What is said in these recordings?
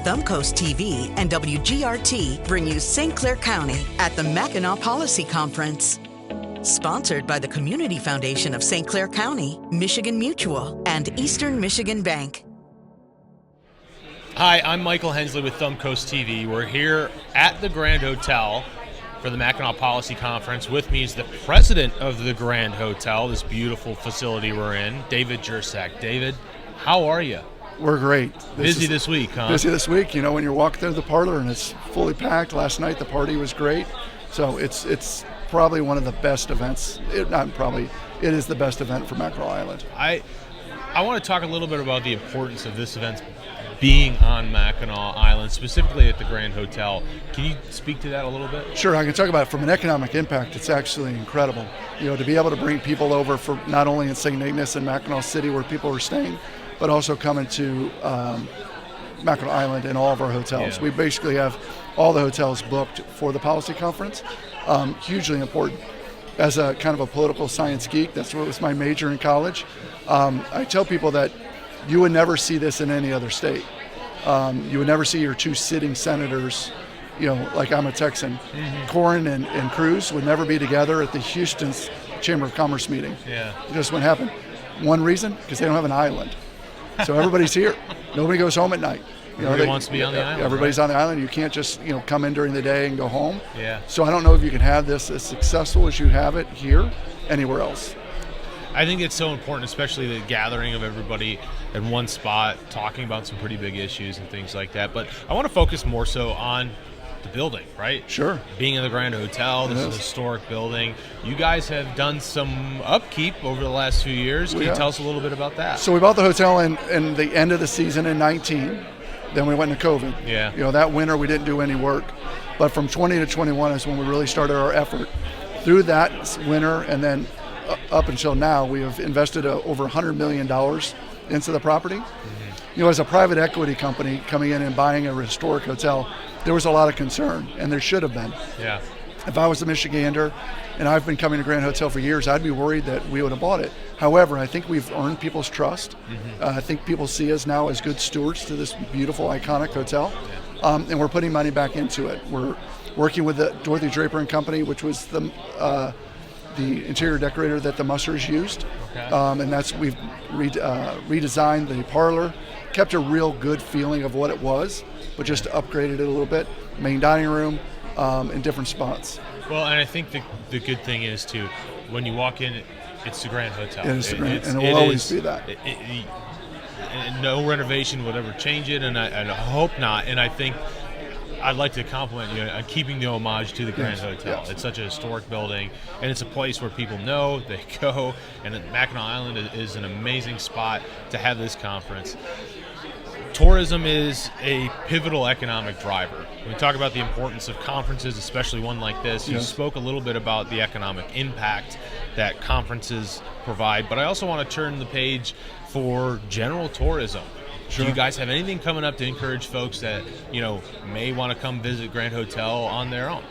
Thumbcoast TV and WGRT bring you St. Clair County at the Mackinac Policy Conference. Sponsored by the Community Foundation of St. Clair County, Michigan Mutual, and Eastern Michigan Bank. Hi, I'm Michael Hensley with Thumbcoast TV. We're here at the Grand Hotel for the Mackinac Policy Conference. With me is the president of the Grand Hotel, this beautiful facility we're in, David Jurcak. David, how are you? We're great. Busy this week, huh? Busy this week. You know, when you walk through the parlor and it's fully packed. Last night the party was great. So it's probably one of the best events. It is the best event for Mackinac Island. I want to talk a little bit about the importance of this event being on Mackinac Island, specifically at the Grand Hotel. Can you speak to that a little bit? Sure, I can talk about it from an economic impact. It's actually incredible. You know, to be able to bring people over for not only in St. Ignace and Mackinac City where people are staying, but also coming to Mackinac Island and all of our hotels. Yeah. We basically have all the hotels booked for the policy conference. Hugely important. As a kind of a political science geek, that's what was my major in college. I tell people that you would never see this in any other state. You would never see your two sitting senators, you know, like I'm a Texan. Corrin and Cruz would never be together at the Houston's Chamber of Commerce meeting. Yeah. It just wouldn't happen. One reason, because they don't have an island. So everybody's here. Nobody goes home at night. You know, Everybody wants to be on the island. Everybody's right? on the island. You can't just, you know, come in during the day and go home. Yeah. So I don't know if you can have this as successful as you have it here anywhere else. I think it's so important, especially the gathering of everybody in one spot, talking about some pretty big issues and things like that. But I want to focus more so on the building, right? Sure. Being in the Grand Hotel, this is a historic building. You guys have done some upkeep over the last few years. Can you tell us a little bit about that? So we bought the hotel in the end of the season in 19. Then we went into COVID. Yeah. You know, that winter we didn't do any work. But from 20 to 21 is when we really started our effort. Through that winter and then up until now, we have invested over $100 million into the property. You know, as a private equity company coming in and buying a historic hotel, there was a lot of concern, and there should have been. Yeah. If I was a Michigander, and I've been coming to Grand Hotel for years, I'd be worried that we would have bought it. However, I think we've earned people's trust. I think people see us now as good stewards to this beautiful, iconic hotel, and we're putting money back into it. We're working with the Dorothy Draper and Company, which was the interior decorator that the Mussers used, and we've redesigned the parlor, kept a real good feeling of what it was, but just upgraded it a little bit. Main dining room in different spots. Well, and I think the good thing is too, when you walk in, it's the Grand Hotel. It is the Grand, and it will always be that. And no renovation would ever change it, and I hope not. And I think I'd like to compliment you on keeping the homage to the Grand Hotel. Yes. It's such a historic building, and it's a place where people know, they go, and Mackinac Island is an amazing spot to have this conference. Tourism is a pivotal economic driver. When we talk about the importance of conferences, especially one like this, you spoke a little bit about the economic impact that conferences provide, but I also want to turn the page for general tourism. Sure. Do you guys have anything coming up to encourage folks that, you know, may want to come visit Grand Hotel on their own?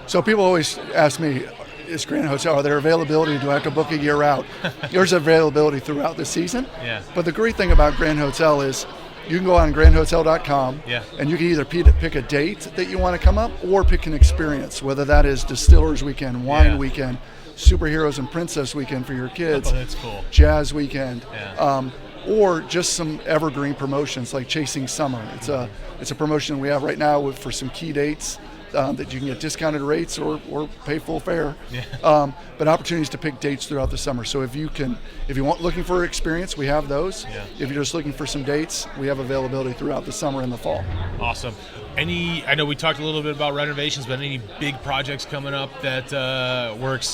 So people always ask me, is Grand Hotel, are there availability? Do I have to book a year out? There's availability throughout the season. Yeah. But the great thing about Grand Hotel is you can go on grandhotel.com and you can either pick a date that you want to come up or pick an experience, whether that is Distillers Weekend, Wine Weekend, Superheroes and Princess Weekend for your kids. Oh, that's cool. Jazz Weekend. Yeah. Or just some evergreen promotions like Chasing Summer. It's a promotion we have right now for some key dates that you can get discounted rates or pay full fare. Yeah. But opportunities to pick dates throughout the summer. So if you want looking for experience, we have those. Yeah. If you're just looking for some dates, we have availability throughout the summer and the fall. Awesome. I know we talked a little bit about renovations, but any big projects coming up that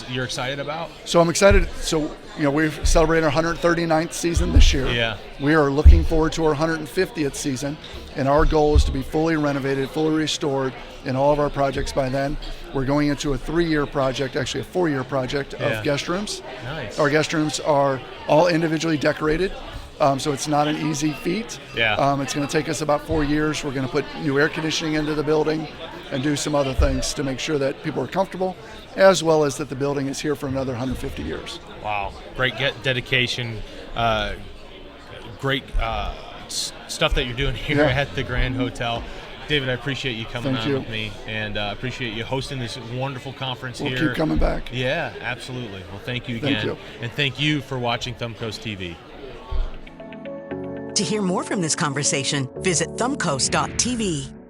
you're excited about? So I'm excited. So, you know, we're celebrating our 139th season this year. Yeah. We are looking forward to our 150th season, and our goal is to be fully renovated, fully restored in all of our projects by then. We're going into a 3-year project, actually a 4-year project of guest rooms. Nice. Our guest rooms are all individually decorated. So it's not an easy feat. Yeah. It's going to take us about 4 years. We're going to put new air conditioning into the building and do some other things to make sure that people are comfortable, as well as that the building is here for another 150 years. Wow. Great dedication. Great stuff that you're doing here at the Grand Hotel. David, I appreciate you coming on with me, and appreciate you hosting this wonderful conference here. We'll keep coming back. Yeah, absolutely. Well, thank you again. Thank you. And thank you for watching Thumbcoast TV. To hear more from this conversation, visit thumbcoast.tv.